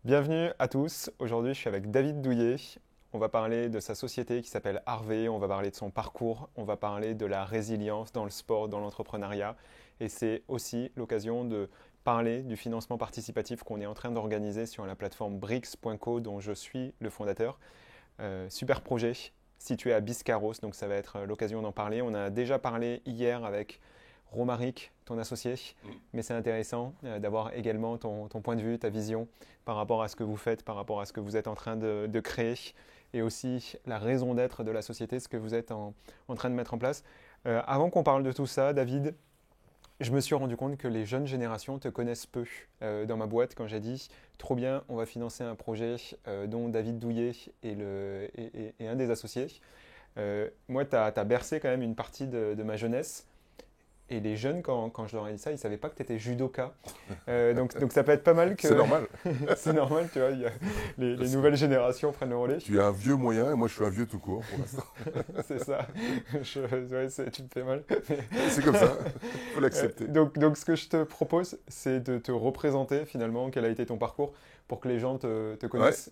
Bienvenue à tous. Aujourd'hui, je suis avec David Douillet. On va parler de sa société qui s'appelle Harvey. On va parler de son parcours. On va parler de la résilience dans le sport, dans l'entrepreneuriat. Et c'est aussi l'occasion de parler du financement participatif qu'on est en train d'organiser sur la plateforme Brix.co dont je suis le fondateur. Super projet situé à Biscarros, donc ça va être l'occasion d'en parler. On a déjà parlé hier avec Romaric, ton associé, mais c'est intéressant d'avoir également ton point de vue, ta vision par rapport à ce que vous faites, par rapport à ce que vous êtes en train de créer et aussi la raison d'être de la société, ce que vous êtes en train de mettre en place. Avant qu'on parle de tout ça, David, je me suis rendu compte que les jeunes générations te connaissent peu. Dans ma boîte, quand j'ai dit trop bien, on va financer un projet dont David Douillet est un des associés, moi, tu as bercé quand même une partie de ma jeunesse. Et les jeunes, quand je leur ai dit ça, ils ne savaient pas que tu étais judoka. Donc ça peut être pas mal que... C'est normal. C'est normal, tu vois, les Parce que nouvelles générations prennent le relais. tu es un vieux moyen et moi je suis un vieux tout court pour l'instant. C'est ça. Ouais, tu me fais mal. C'est comme ça, il faut l'accepter. Donc ce que je te propose, c'est de te représenter finalement quel a été ton parcours pour que les gens te Ouais, connaissent,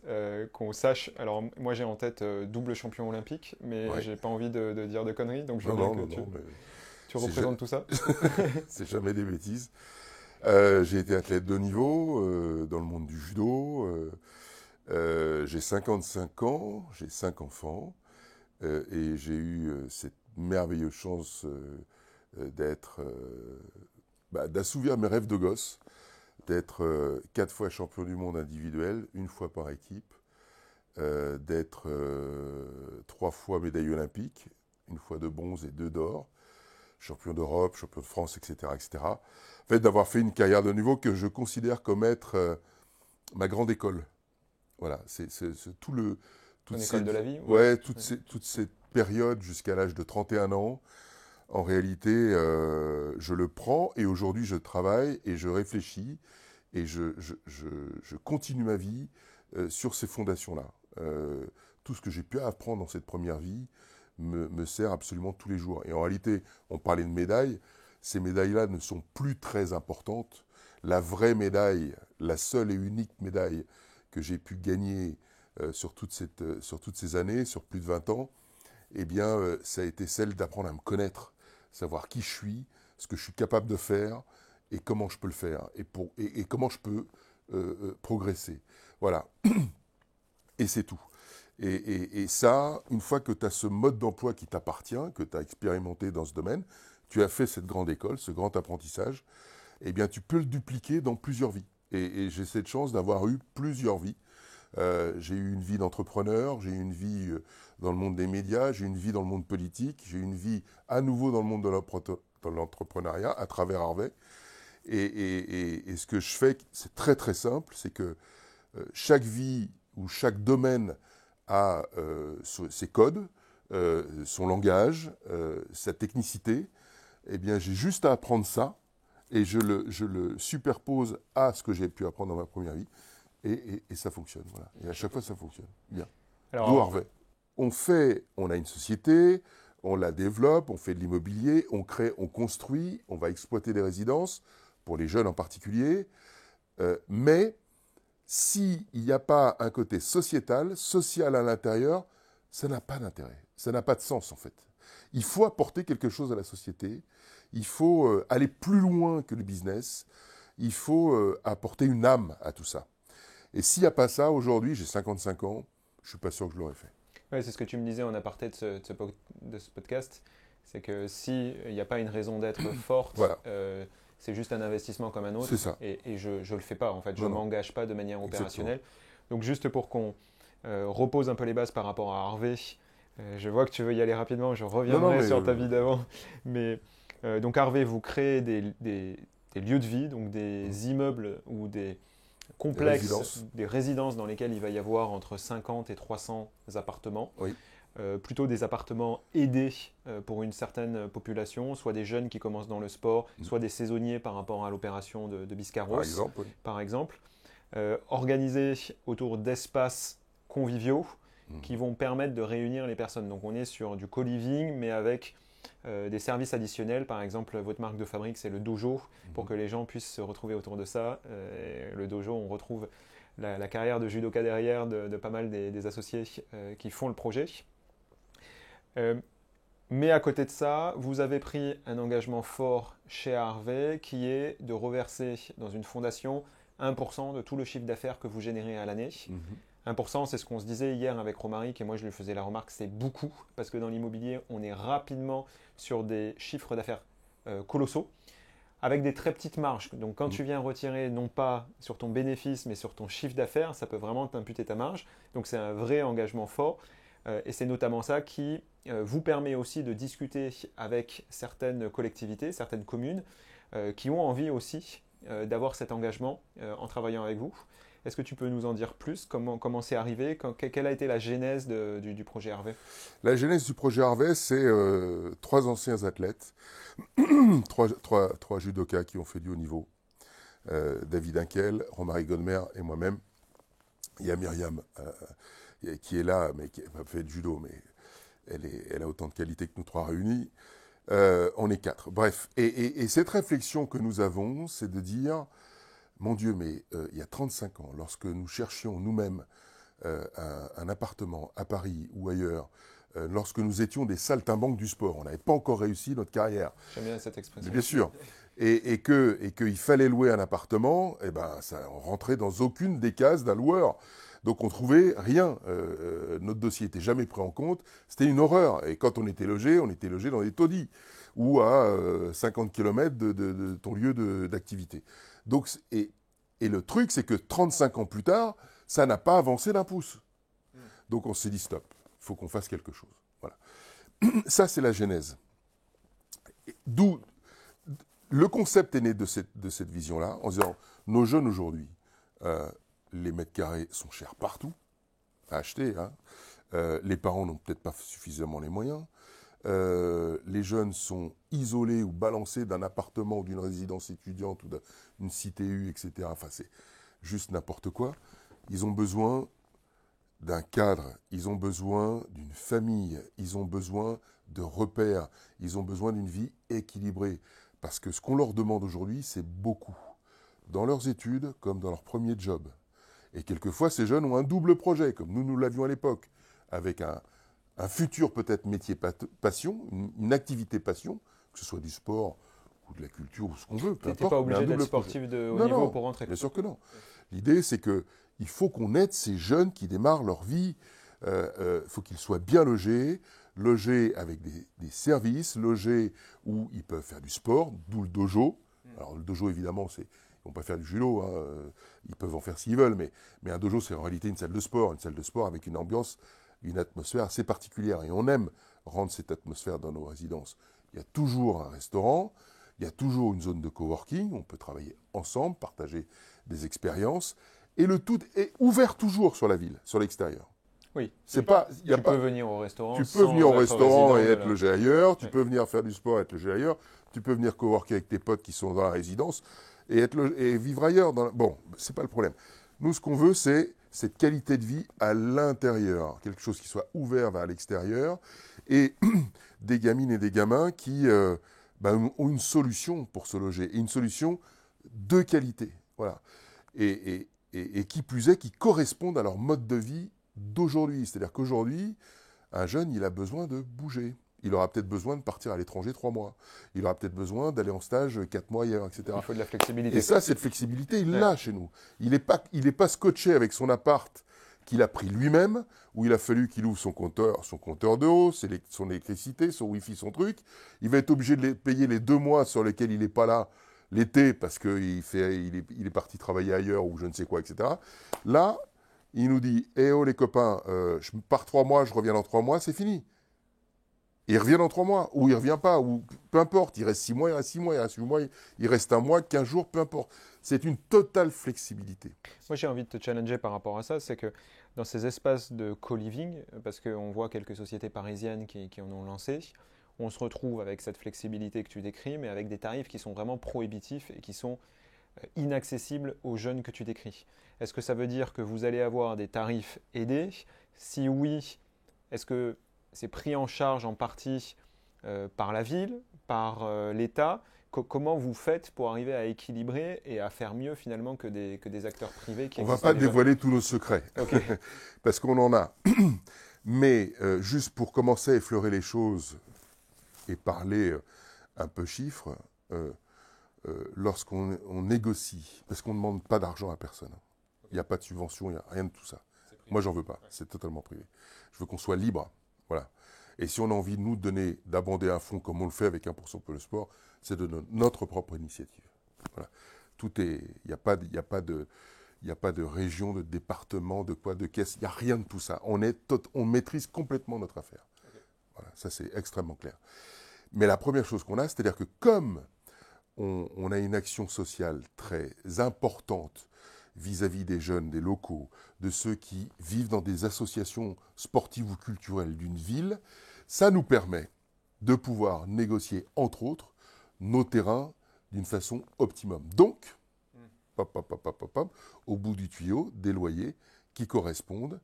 qu'on sache. Alors moi j'ai en tête double champion olympique, mais ouais. j'ai pas envie de dire de conneries, donc je veux Non, bien non, que non, non, mais tu c'est représentes tout ça. c'est jamais des bêtises. J'ai été athlète de haut niveau dans le monde du judo. J'ai 55 ans, j'ai 5 enfants et j'ai eu cette merveilleuse chance d'assouvir mes rêves de gosse, d'être 4 fois champion du monde individuel, une fois par équipe, d'être 3 fois médaille olympique, une fois de bronze et 2 d'or, champion d'Europe, champion de France, etc., etc. En fait, d'avoir fait une carrière de niveau que je considère comme être ma grande école. Voilà, c'est tout le, Ton toute école de cette, la vie, ouais. ouais, toute cette période jusqu'à l'âge de 31 ans. En réalité, je le prends et aujourd'hui je travaille et je réfléchis et je continue ma vie sur ces fondations-là. Tout ce que j'ai pu apprendre dans cette première vie me sert absolument tous les jours. Et en réalité, on parlait de médailles, ces médailles-là ne sont plus très importantes. La vraie médaille, la seule et unique médaille que j'ai pu gagner sur toutes ces années, sur plus de 20 ans, eh bien, ça a été celle d'apprendre à me connaître, savoir qui je suis, ce que je suis capable de faire et comment je peux le faire et comment je peux progresser. Voilà, et c'est tout. Et ça, une fois que tu as ce mode d'emploi qui t'appartient, que tu as expérimenté dans ce domaine, tu as fait cette grande école, ce grand apprentissage, eh bien, tu peux le dupliquer dans plusieurs vies. Et j'ai cette chance d'avoir eu plusieurs vies. J'ai eu une vie d'entrepreneur, j'ai eu une vie dans le monde des médias, j'ai eu une vie dans le monde politique, j'ai eu une vie à nouveau dans le monde de l'entrepreneuriat à travers Harvey. Et ce que je fais, c'est très très simple, c'est que chaque vie ou chaque domaine a ses codes, son langage, sa technicité. Eh bien, j'ai juste à apprendre ça et je le superpose à ce que j'ai pu apprendre dans ma première vie. Et ça fonctionne, voilà. Et à chaque fois, ça fonctionne. Bien. D'où Alors, Harvey. On a une société, on la développe, on fait de l'immobilier, on crée, on construit, on va exploiter des résidences, pour les jeunes en particulier. Mais s'il n'y a pas un côté sociétal, social à l'intérieur, ça n'a pas d'intérêt. Ça n'a pas de sens, en fait. Il faut apporter quelque chose à la société. Il faut aller plus loin que le business. Il faut apporter une âme à tout ça. Et s'il n'y a pas ça, aujourd'hui, j'ai 55 ans, je ne suis pas sûr que je l'aurais fait. ouais, c'est ce que tu me disais en aparté de ce podcast, c'est que s'il n'y a pas une raison d'être forte, Voilà, c'est juste un investissement comme un c'est autre, ça. et je ne le fais pas, en fait, je Non, ne non, m'engage pas de manière exactement. opérationnelle. Donc juste pour qu'on repose un peu les bases par rapport à Harvey, je vois que tu veux y aller rapidement, je Non, non, reviendrai mais sur ta vie d'avant, mais donc Harvey, vous créez des lieux de vie, donc des immeubles ou des des complexes, résidences, des résidences dans lesquelles il va y avoir entre 50 et 300 appartements, oui. plutôt des appartements aidés pour une certaine population, soit des jeunes qui commencent dans le sport, soit des saisonniers par rapport à l'opération de Par Biscarrosse, exemple, oui. par exemple, organisés autour d'espaces conviviaux qui Mhm. vont permettre de réunir les personnes. Donc on est sur du co-living, mais avec des services additionnels. Par exemple, votre marque de fabrique, c'est le dojo, pour Mhm. que les gens puissent se retrouver autour de ça. Le dojo, on retrouve la carrière de judoka derrière de pas mal des associés qui font le projet. Mais à côté de ça, vous avez pris un engagement fort chez Harvey qui est de reverser dans une fondation 1% de tout le chiffre d'affaires que vous générez à l'année. 1%, c'est ce qu'on se disait hier avec Romaric, et moi je lui faisais la remarque, c'est beaucoup, parce que dans l'immobilier, on est rapidement sur des chiffres d'affaires colossaux, avec des très petites marges. Donc quand tu viens retirer, non pas sur ton bénéfice, mais sur ton chiffre d'affaires, ça peut vraiment t'imputer ta marge. Donc c'est un vrai engagement fort. Et c'est notamment ça qui vous permet aussi de discuter avec certaines collectivités, certaines communes, qui ont envie aussi d'avoir cet engagement en travaillant avec vous. Est-ce que tu peux nous en dire plus? Comment c'est arrivé? Quelle a été la genèse du projet Harvey? La genèse du projet Harvey, c'est 3 anciens athlètes, 3 judokas qui ont fait du haut niveau. David Hinkel, Romaric Godmer et moi-même. Il y a Myriam qui est là, mais qui n'a pas fait de judo, mais elle a autant de qualités que nous 3 réunis. On est 4. Bref, et cette réflexion que nous avons, c'est de dire, mon Dieu, mais il y a 35 ans, lorsque nous cherchions nous-mêmes un appartement à Paris ou ailleurs, lorsque nous étions des saltimbanques du sport, on n'avait pas encore réussi notre carrière. J'aime bien cette expression. Bien sûr. Et qu'il fallait louer un appartement, eh ben, on rentrait dans aucune des cases d'un loueur. Donc on trouvait rien. Notre dossier n'était jamais pris en compte. C'était une horreur. Et quand on était logé dans des taudis ou à 50 km de ton lieu d'activité. Donc, et le truc, c'est que 35 ans plus tard, ça n'a pas avancé d'un pouce. Donc on s'est dit stop, il faut qu'on fasse quelque chose. Voilà. Ça, c'est la genèse. D'où le concept est né de cette vision-là, en disant nos jeunes aujourd'hui, les mètres carrés sont chers partout, à acheter. Hein. Les parents n'ont peut-être pas suffisamment les moyens. Les jeunes sont isolés ou balancés d'un appartement ou d'une résidence étudiante ou d'une CTU, etc. Enfin, c'est juste n'importe quoi. Ils ont besoin d'un cadre, ils ont besoin d'une famille, ils ont besoin de repères, ils ont besoin d'une vie équilibrée. Parce que ce qu'on leur demande aujourd'hui, c'est beaucoup. Dans leurs études, comme dans leur premier job. Et quelquefois, ces jeunes ont un double projet, comme nous l'avions à l'époque, avec un futur peut-être métier passion, une activité passion, que ce soit du sport ou de la culture ou ce qu'on veut. Tu n'es pas obligé d'être sportif de haut niveau pour rentrer. Bien sûr que non. L'idée, c'est qu'il faut qu'on aide ces jeunes qui démarrent leur vie. Il faut qu'ils soient bien logés avec des services, logés où ils peuvent faire du sport, d'où le dojo. Alors le dojo, évidemment, ils ne vont pas faire du judo, hein, ils peuvent en faire s'ils veulent, mais un dojo, c'est en réalité une salle de sport avec une ambiance, une atmosphère assez particulière. Et on aime rendre cette atmosphère dans nos résidences. Il y a toujours un restaurant, il y a toujours une zone de coworking, on peut travailler ensemble, partager des expériences, et le tout est ouvert toujours sur la ville, sur l'extérieur. Oui, tu peux venir au restaurant. Tu peux venir au restaurant et être logé ailleurs, tu peux venir faire du sport et être logé ailleurs, tu peux venir coworker avec tes potes qui sont dans la résidence et vivre ailleurs. Bon, c'est pas le problème. Nous, ce qu'on veut, c'est cette qualité de vie à l'intérieur, quelque chose qui soit ouvert vers l'extérieur, et des gamines et des gamins qui ont une solution pour se loger, et une solution de qualité. Voilà. Et qui plus est, qui correspondent à leur mode de vie d'aujourd'hui. C'est-à-dire qu'aujourd'hui, un jeune, il a besoin de bouger. Il aura peut-être besoin de partir à l'étranger 3 mois. Il aura peut-être besoin d'aller en stage 4 mois ailleurs, etc. Il faut de la flexibilité. Et ça, cette flexibilité, il l'a chez nous. Il n'est pas scotché avec son appart qu'il a pris lui-même, où il a fallu qu'il ouvre son compteur d'eau, son électricité, son wifi, son truc. Il va être obligé de payer les 2 mois sur lesquels il n'est pas là l'été parce qu'il est parti travailler ailleurs ou je ne sais quoi, etc. Là, il nous dit « Eh oh les copains, je pars 3 mois, je reviens dans 3 mois, c'est fini. » Il revient dans 3 mois, ou il ne revient pas, ou peu importe, il reste 6 mois, il reste 6 mois, il reste 8 mois, il reste 1 mois, 15 jours, peu importe. C'est une totale flexibilité. Moi, j'ai envie de te challenger par rapport à ça, c'est que dans ces espaces de co-living, parce qu'on voit quelques sociétés parisiennes qui en ont lancé, on se retrouve avec cette flexibilité que tu décris, mais avec des tarifs qui sont vraiment prohibitifs et qui sont inaccessibles aux jeunes que tu décris. Est-ce que ça veut dire que vous allez avoir des tarifs aidés? Si oui, est-ce que c'est pris en charge en partie par la ville, par l'État? comment vous faites pour arriver à équilibrer et à faire mieux finalement que des acteurs privés qui On ne va existent pas déjà? dévoiler tous nos secrets, Ok. parce qu'on en a. Mais juste pour commencer à effleurer les choses et parler un peu chiffres, lorsqu'on négocie, parce qu'on ne demande pas d'argent à personne, il n'y a pas de subvention, il n'y a rien de tout ça. Moi, j'en veux pas, c'est totalement privé. Je veux qu'on soit libre, voilà. Et si on a envie, nous, de donner, d'abonder un fonds comme on le fait avec 1% pour le sport, c'est de notre propre initiative. Voilà. Tout est, il n'y a pas de région, de département, de quoi, de caisse, il n'y a rien de tout ça. On maîtrise complètement notre affaire. Okay. Voilà, ça c'est extrêmement clair. Mais la première chose qu'on a, c'est-à-dire que comme on a une action sociale très importante vis-à-vis des jeunes, des locaux, de ceux qui vivent dans des associations sportives ou culturelles d'une ville, ça nous permet de pouvoir négocier, entre autres, nos terrains d'une façon optimum. Donc, au bout du tuyau, des loyers qui correspondent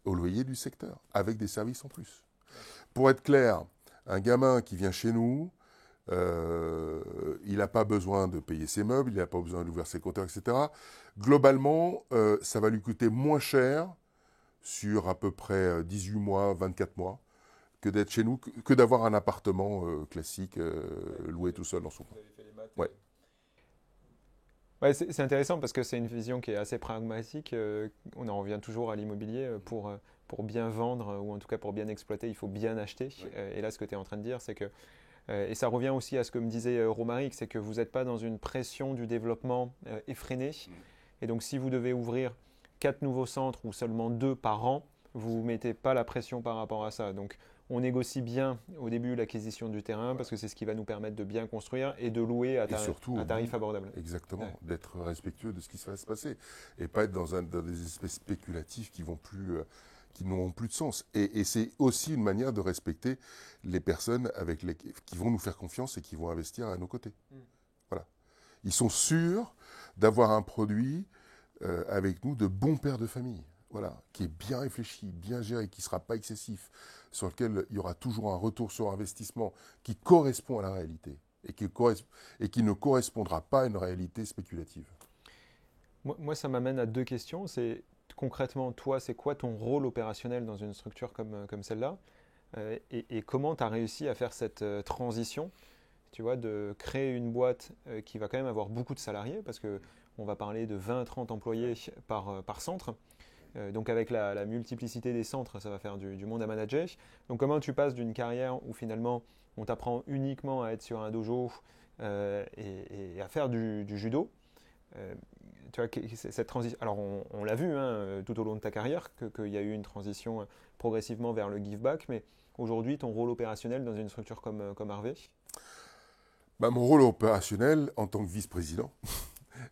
aux loyers du secteur, avec des services en plus. Pour être clair, un gamin qui vient chez nous, il n'a pas besoin de payer ses meubles, il n'a pas besoin d'ouvrir ses compteurs, etc. Globalement, ça va lui coûter moins cher sur à peu près 18 mois, 24 mois, que d'être chez nous, que d'avoir un appartement classique loué tout seul dans son coin. Ouais. Ouais, c'est intéressant parce que c'est une vision qui est assez pragmatique. On en revient toujours à l'immobilier. Pour bien vendre, ou en tout cas pour bien exploiter, il faut bien acheter. Oui. Et là, ce que tu es en train de dire, c'est que et ça revient aussi à ce que me disait Romaric, c'est que vous n'êtes pas dans une pression du développement effrénée. Et donc, si vous devez ouvrir 4 nouveaux centres ou seulement 2 par an, vous ne mettez pas la pression par rapport à ça. Donc, on négocie bien au début l'acquisition du terrain parce que c'est ce qui va nous permettre de bien construire et de louer à tarif abordable. Exactement, ouais. D'être respectueux de ce qui va se passer et pas être dans des espèces spéculatifs qui n'auront plus de sens. Et c'est aussi une manière de respecter les personnes qui vont nous faire confiance et qui vont investir à nos côtés. Voilà. Ils sont sûrs d'avoir un produit avec nous de bons pères de famille, voilà, qui est bien réfléchi, bien géré, qui ne sera pas excessif, sur lequel il y aura toujours un retour sur investissement qui correspond à la réalité et qui ne correspondra pas à une réalité spéculative. Moi, ça m'amène à 2 questions. C'est concrètement, toi, c'est quoi ton rôle opérationnel dans une structure comme celle-là et comment tu as réussi à faire cette transition, tu vois, de créer une boîte qui va quand même avoir beaucoup de salariés, parce qu'on va parler de 20-30 employés par centre. Donc avec la multiplicité des centres, ça va faire du monde à manager. Donc comment tu passes d'une carrière où finalement on t'apprend uniquement à être sur un dojo et à faire du judo, tu vois, cette transition. Alors on l'a vu tout au long de ta carrière qu'il y a eu une transition progressivement vers le give back, mais aujourd'hui ton rôle opérationnel dans une structure comme Harvey? Mon rôle opérationnel en tant que vice-président,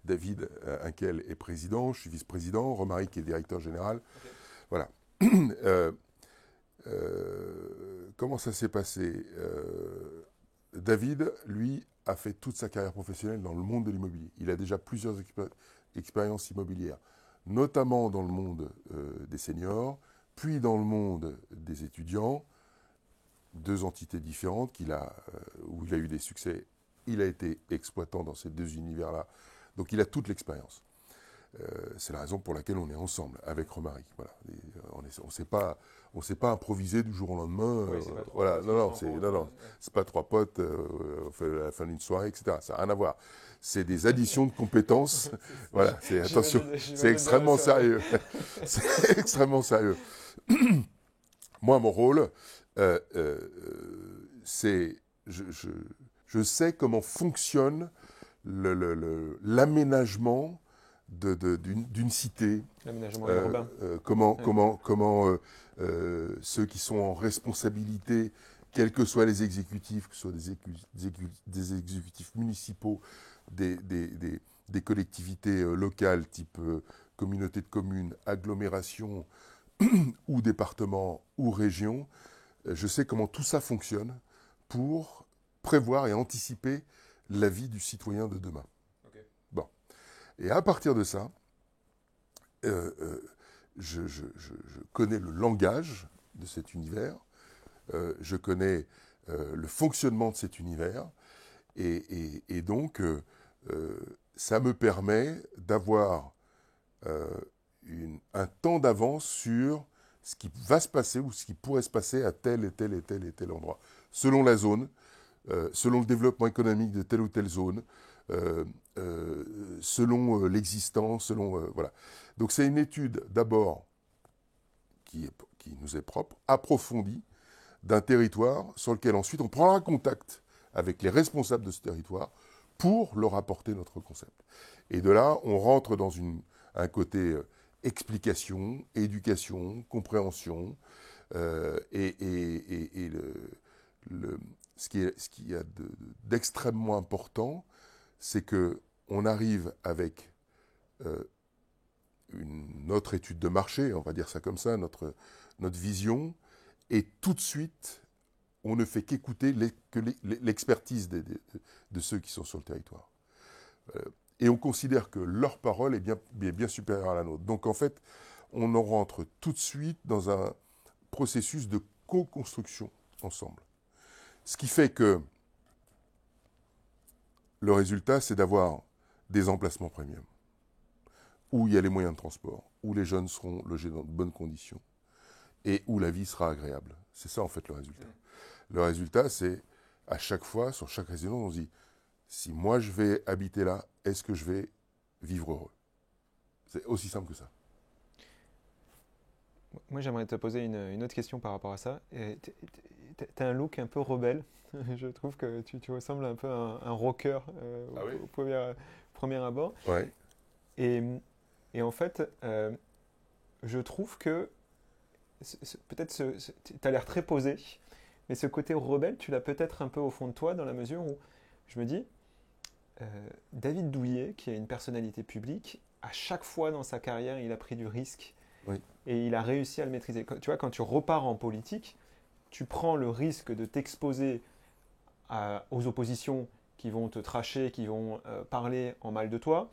David Hinkel est président, je suis vice-président, Romaric est directeur général. Okay. Voilà. Comment ça s'est passé David, lui, a fait toute sa carrière professionnelle dans le monde de l'immobilier. Il a déjà plusieurs expériences immobilières, notamment dans le monde des seniors, puis dans le monde des étudiants, 2 entités différentes où il a eu des succès. Il a été exploitant dans ces 2 univers-là. Donc il a toute l'expérience. C'est la raison pour laquelle on est ensemble avec Romaric. Voilà. On ne s'est pas improvisé du jour au lendemain. Oui, voilà. Non, c'est pas 3 potes, on fait la fin d'une soirée, etc. Ça n'a rien à voir. C'est des additions de compétences. Voilà. Attention, c'est extrêmement sérieux. C'est extrêmement sérieux. Moi, mon rôle, c'est je sais comment fonctionne l'aménagement d'une cité. L'aménagement urbain. Comment ceux qui sont en responsabilité, quels que soient les exécutifs, que ce soit des exécutifs municipaux, des collectivités locales, type communauté de communes, agglomération ou département ou région, je sais comment tout ça fonctionne pour prévoir et anticiper la vie du citoyen de demain. Okay. Bon. Et à partir de ça, je connais le langage de cet univers, je connais le fonctionnement de cet univers, Et donc, ça me permet d'avoir un temps d'avance sur ce qui va se passer ou ce qui pourrait se passer à tel et tel et tel et tel endroit, selon la zone, selon le développement économique de telle ou telle zone, selon l'existence, voilà. Donc c'est une étude d'abord qui nous est propre, approfondie, d'un territoire sur lequel ensuite on prendra contact avec les responsables de ce territoire pour leur apporter notre concept. Et de là, on rentre dans un côté explication, éducation, compréhension, et ce qui y a d'extrêmement important, c'est qu'on arrive avec notre étude de marché, on va dire ça comme ça, notre vision, et tout de suite, on ne fait qu'écouter l'expertise de ceux qui sont sur le territoire. Et on considère que leur parole est bien supérieure à la nôtre. Donc en fait, on en rentre tout de suite dans un processus de co-construction ensemble. Ce qui fait que le résultat, c'est d'avoir des emplacements premium, où il y a les moyens de transport, où les jeunes seront logés dans de bonnes conditions, et où la vie sera agréable. C'est ça en fait le résultat. Le résultat, c'est à chaque fois, sur chaque résidence, on se dit, si moi je vais habiter là, est-ce que je vais vivre heureux? C'est aussi simple que ça. Moi, j'aimerais te poser une autre question par rapport à ça. Tu as un look un peu rebelle. Je trouve que tu ressembles un peu à un rocker au premier abord. Ouais. Et en fait, je trouve que peut-être tu as l'air très posé, mais ce côté rebelle, tu l'as peut-être un peu au fond de toi, dans la mesure où je me dis, David Douillet, qui a une personnalité publique, à chaque fois dans sa carrière, il a pris du risque. Oui. Et il a réussi à le maîtriser. Tu vois, quand tu repars en politique, tu prends le risque de t'exposer aux oppositions qui vont te tracher, qui vont parler en mal de toi.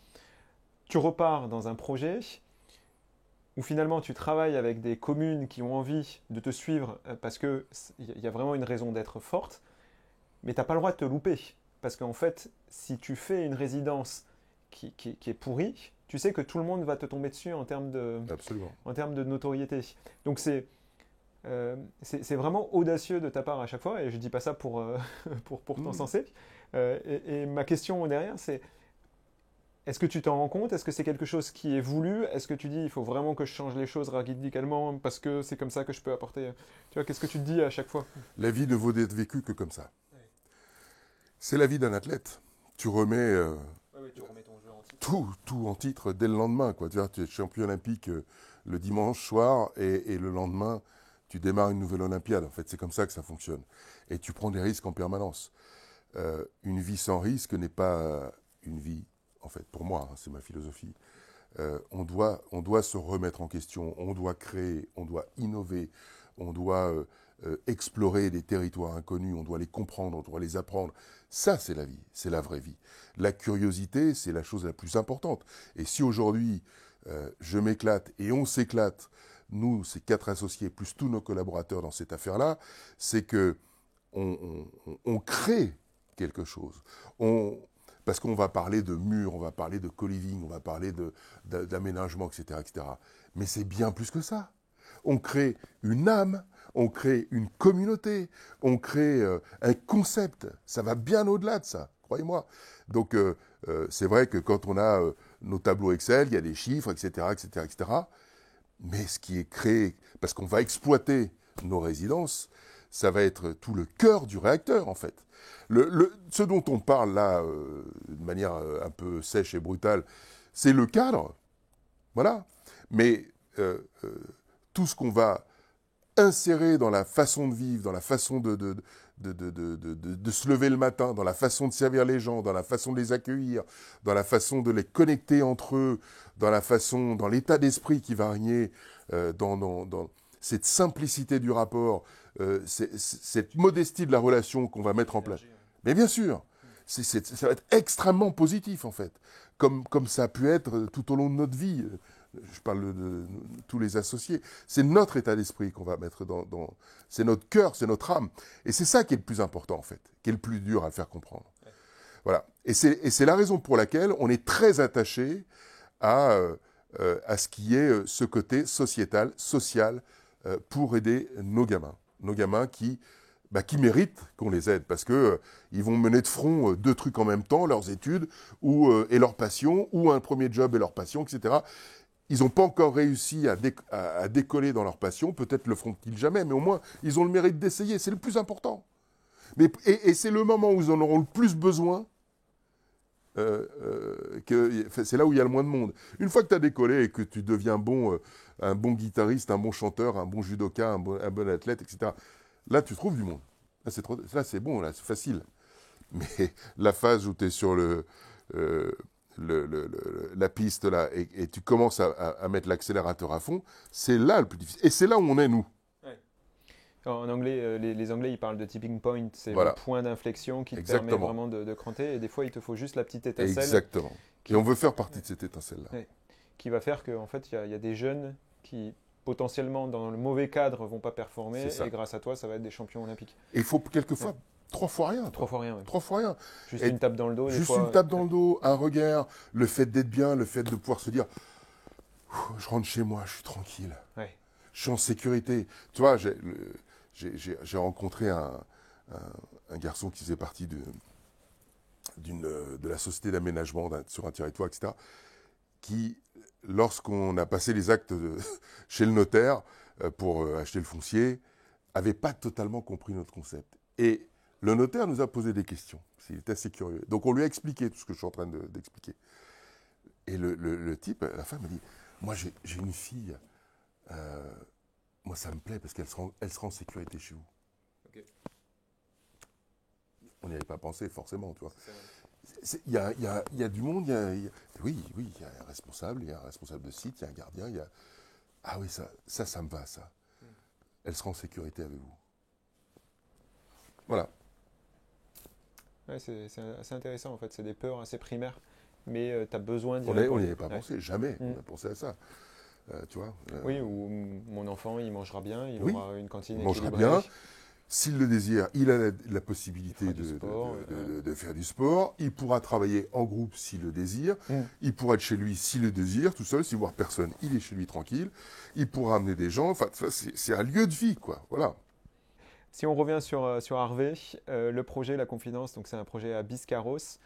Tu repars dans un projet où finalement tu travailles avec des communes qui ont envie de te suivre parce qu'il y a vraiment une raison d'être forte, mais tu n'as pas le droit de te louper. Parce qu'en fait, si tu fais une résidence qui est pourrie, tu sais que tout le monde va te tomber dessus en termes de notoriété. Donc c'est vraiment audacieux de ta part à chaque fois, et je ne dis pas ça pour t'encenser. Et ma question derrière, c'est est-ce que tu t'en rends compte? Est-ce que c'est quelque chose qui est voulu? Est-ce que tu dis il faut vraiment que je change les choses radicalement parce que c'est comme ça que je peux apporter? Tu vois, qu'est-ce que tu te dis à chaque fois? La vie ne vaut d'être vécue que comme ça. Oui. C'est la vie d'un athlète. Tu remets, tu remets ton jeu en titre. Tout en titre dès le lendemain. Quoi. Tu vois, tu es champion olympique le dimanche soir et le lendemain, tu démarres une nouvelle Olympiade. En fait, c'est comme ça que ça fonctionne. Et tu prends des risques en permanence. Une vie sans risque n'est pas une vie. En fait, pour moi, c'est ma philosophie. On doit se remettre en question, on doit créer, on doit innover, on doit explorer des territoires inconnus, on doit les comprendre, on doit les apprendre. Ça, c'est la vie, c'est la vraie vie. La curiosité, c'est la chose la plus importante. Et si aujourd'hui, je m'éclate et on s'éclate, nous, ces 4 associés, plus tous nos collaborateurs dans cette affaire-là, c'est que on crée quelque chose. Parce qu'on va parler de murs, on va parler de co-living, on va parler d'aménagement, etc., etc. Mais c'est bien plus que ça. On crée une âme, on crée une communauté, on crée un concept. Ça va bien au-delà de ça, croyez-moi. Donc, c'est vrai que quand on a nos tableaux Excel, il y a des chiffres, etc., etc., etc. Mais ce qui est créé, parce qu'on va exploiter nos résidences, ça va être tout le cœur du réacteur, en fait. Ce dont on parle là, de manière un peu sèche et brutale, c'est le cadre, voilà. Mais tout ce qu'on va insérer dans la façon de vivre, dans la façon de se lever le matin, dans la façon de servir les gens, dans la façon de les accueillir, dans la façon de les connecter entre eux, dans l'état d'esprit qui va régner, dans cette simplicité du rapport, cette modestie de la relation qu'on va mettre en place. Mais bien sûr, ça va être extrêmement positif en fait, comme ça a pu être tout au long de notre vie. Je parle de tous les associés. C'est notre état d'esprit qu'on va mettre c'est notre cœur, c'est notre âme. Et c'est ça qui est le plus important en fait, qui est le plus dur à faire comprendre. Voilà. Et c'est la raison pour laquelle on est très attaché à ce qui est ce côté sociétal, social, pour aider nos gamins qui méritent qu'on les aide, parce que ils vont mener de front deux trucs en même temps, leurs études et leur passion, ou un premier job et leur passion, etc. Ils n'ont pas encore réussi à décoller dans leur passion, peut-être le feront-ils jamais, mais au moins, ils ont le mérite d'essayer, c'est le plus important. Et c'est le moment où ils en auront le plus besoin, c'est là où il y a le moins de monde. Une fois que tu as décollé et que tu deviens un bon guitariste, un bon chanteur, un bon judoka, un bon athlète, etc., là, tu trouves du monde. Là, c'est bon, là, c'est facile. Mais la phase où tu es sur la piste là, et tu commences à mettre l'accélérateur à fond, c'est là le plus difficile. Et c'est là où on est, nous. Ouais. En anglais, les Anglais, ils parlent de tipping point. C'est Voilà. le point d'inflexion qui te Exactement. permet vraiment de cranter. Et des fois, il te faut juste la petite étincelle. Exactement. Et on veut faire partie de cette étincelle-là. Ouais. Qui va faire qu'en fait, il y a des jeunes qui, potentiellement, dans le mauvais cadre, vont pas performer. Et grâce à toi, ça va être des champions olympiques. Et il faut quelquefois 3 fois rien. 3 fois rien. Ouais. 3 fois rien. Juste une tape dans le dos. Juste une tape dans le dos, un regard, le fait d'être bien, le fait de pouvoir se dire je rentre chez moi, je suis tranquille. Ouais. Je suis en sécurité. Tu vois, j'ai rencontré un garçon qui faisait partie de la société d'aménagement sur un territoire, etc., qui, lorsqu'on a passé les actes chez le notaire pour acheter le foncier, n'avait pas totalement compris notre concept. Et le notaire nous a posé des questions. Il était assez curieux. Donc on lui a expliqué tout ce que je suis en train d'expliquer. Et le type, à la fin, m'a dit « Moi, j'ai une fille, moi ça me plaît parce qu'elle sera en sécurité chez vous. Okay. » On n'y avait pas pensé forcément, tu vois. Il y a du monde, oui, il y a un responsable de site, il y a un gardien, ah oui, ça me va, ça. Elle sera en sécurité avec vous. Voilà. Ouais, c'est assez intéressant en fait, c'est des peurs assez primaires, mais tu as besoin d'y répondre. On n'y avait pas pensé, jamais on a pensé à ça. Tu vois, oui, ou mon enfant, il mangera bien, il aura une cantine équilibrée. Il mangera bien. S'il le désire, il a la possibilité de faire du sport. Il pourra travailler en groupe s'il le désire. Il pourra être chez lui s'il le désire, tout seul, s'il ne voit personne, il est chez lui tranquille. Il pourra amener des gens. Enfin, c'est un lieu de vie, quoi. Voilà. Si on revient sur Harvey, le projet, la confidence, donc c'est un projet à Biscarrosse.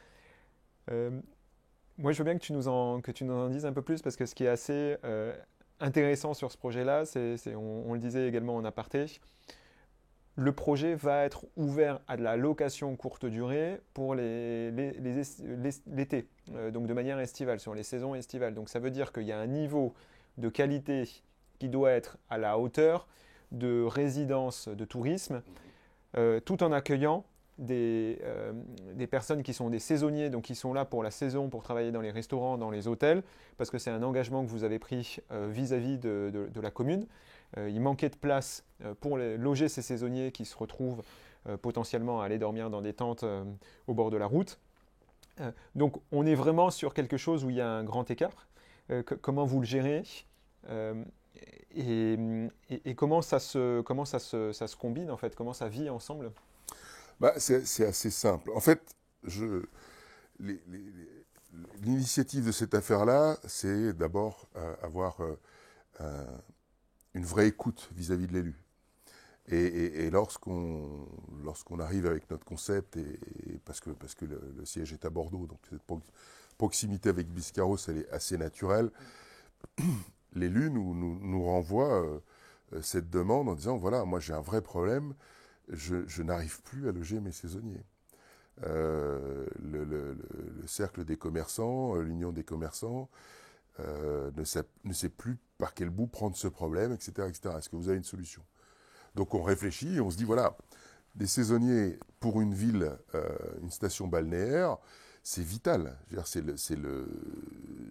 Moi, je veux bien que tu nous en dises un peu plus, parce que ce qui est assez intéressant sur ce projet-là, on le disait également en aparté, le projet va être ouvert à de la location courte durée pour l'été, donc de manière estivale, sur les saisons estivales. Donc ça veut dire qu'il y a un niveau de qualité qui doit être à la hauteur de résidence de tourisme, tout en accueillant des personnes qui sont des saisonniers, donc qui sont là pour la saison, pour travailler dans les restaurants, dans les hôtels, parce que c'est un engagement que vous avez pris vis-à-vis de la commune. Il manquait de place pour loger ces saisonniers qui se retrouvent potentiellement à aller dormir dans des tentes au bord de la route. Donc on est vraiment sur quelque chose où il y a un grand écart. Comment vous le gérez et comment ça se combine en fait, comment ça vit ensemble? C'est assez simple. En fait, l'initiative de cette affaire-là, c'est d'abord avoir une vraie écoute vis-à-vis de l'élu. Et lorsqu'on arrive avec notre concept, parce que le siège est à Bordeaux, donc cette proximité avec Biscarrosse, elle est assez naturelle, l'élu nous renvoie cette demande en disant, voilà, moi j'ai un vrai problème, je n'arrive plus à loger mes saisonniers. Le cercle des commerçants, l'union des commerçants, ne sait plus par quel bout prendre ce problème, etc. etc. Est-ce que vous avez une solution? Donc on réfléchit et on se dit, voilà, des saisonniers pour une ville, une station balnéaire, c'est vital.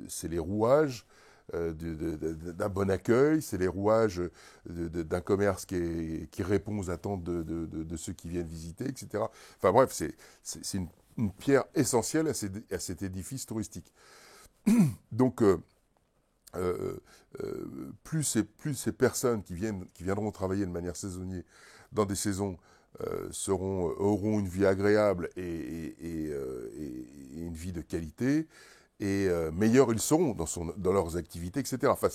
C'est les rouages d'un bon accueil, c'est les rouages d'un commerce qui répond aux attentes de ceux qui viennent visiter, etc. Enfin bref, c'est une pierre essentielle à cet édifice touristique. Donc, plus ces personnes qui viendront travailler de manière saisonnière dans des saisons auront une vie agréable et une vie de qualité, et meilleurs ils seront dans leurs activités, etc. Enfin,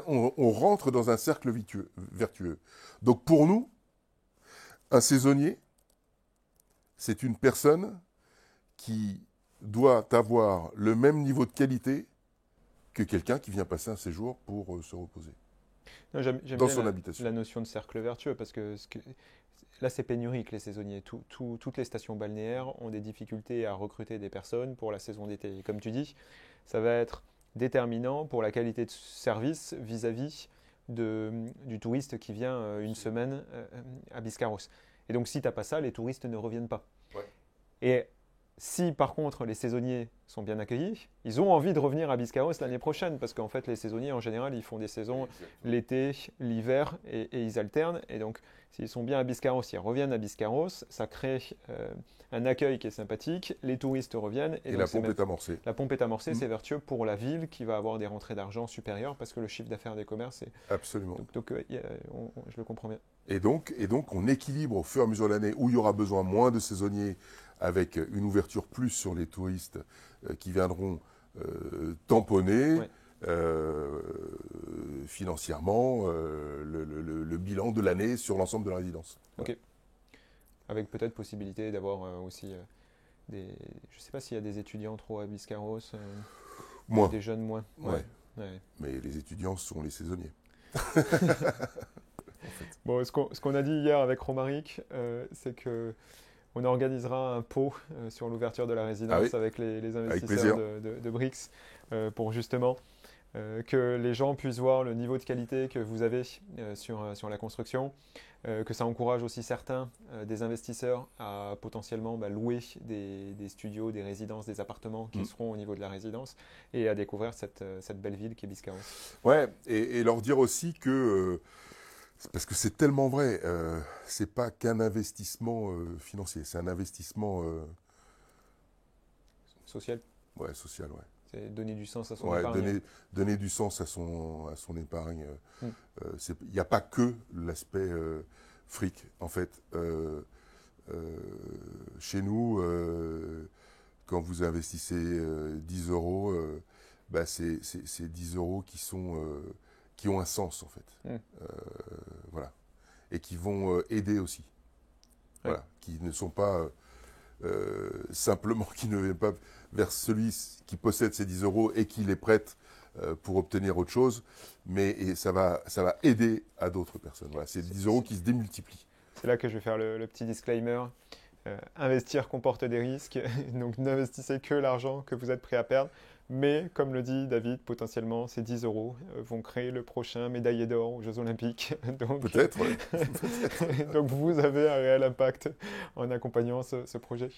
on rentre dans un cercle vertueux. Donc pour nous, un saisonnier, c'est une personne qui doit avoir le même niveau de qualité que quelqu'un qui vient passer un séjour pour se reposer. Non, j'aime dans bien son habitation. la notion de cercle vertueux parce que, là, c'est pénurique les saisonniers. Toutes les stations balnéaires ont des difficultés à recruter des personnes pour la saison d'été. Et comme tu dis, ça va être déterminant pour la qualité de service vis-à-vis du touriste qui vient une semaine à Biscarrosse. Et donc, si tu n'as pas ça, les touristes ne reviennent pas. Ouais. Et si par contre les saisonniers sont bien accueillis, ils ont envie de revenir à Biscarrosse l'année prochaine parce qu'en fait les saisonniers en général ils font des saisons l'été, l'hiver et ils alternent. Et donc s'ils sont bien à Biscarrosse, ils reviennent à Biscarrosse, ça crée un accueil qui est sympathique, les touristes reviennent. Et la pompe est amorcée. La pompe est amorcée, c'est vertueux pour la ville qui va avoir des rentrées d'argent supérieures parce que le chiffre d'affaires des commerces est... Absolument. Donc je le comprends bien. Et donc on équilibre au fur et à mesure de l'année où il y aura besoin moins de saisonniers avec une ouverture plus sur les touristes qui viendront tamponner financièrement le bilan de l'année sur l'ensemble de la résidence. Ok. Avec peut-être possibilité d'avoir aussi des... Je ne sais pas s'il y a des étudiants trop à Biscarrosse. Moins. Des jeunes moins. Ouais. Ouais. Mais les étudiants sont les saisonniers. Bon, ce qu'on a dit hier avec Romaric, c'est que on organisera un pot sur l'ouverture de la résidence avec les investisseurs de BRICS pour justement que les gens puissent voir le niveau de qualité que vous avez sur la construction, que ça encourage aussi certains des investisseurs à potentiellement louer des studios, des résidences, des appartements qui seront au niveau de la résidence et à découvrir cette belle ville qui est Biscarrosse. Ouais, et leur dire aussi que... parce que c'est tellement vrai, c'est pas qu'un investissement financier, c'est un investissement social. Ouais, social, ouais. C'est donner du sens à son épargne. Donner du sens à son épargne. Il n'y a pas que l'aspect fric, en fait. Chez nous, quand vous investissez 10 euros, c'est 10 euros qui ont un sens, en fait. Voilà. Et qui vont aider aussi. Voilà. Qui ne sont pas simplement, qui ne viennent pas vers celui qui possède ces 10 euros et qui les prête pour obtenir autre chose, mais ça va aider à d'autres personnes. Voilà. C'est 10 euros qui se démultiplient. C'est là que je vais faire le petit disclaimer. Investir comporte des risques, donc n'investissez que l'argent que vous êtes prêt à perdre. Mais, comme le dit David, potentiellement, ces 10 euros vont créer le prochain médaillé d'or aux Jeux Olympiques. Peut-être, oui. Donc, vous avez un réel impact en accompagnant ce projet.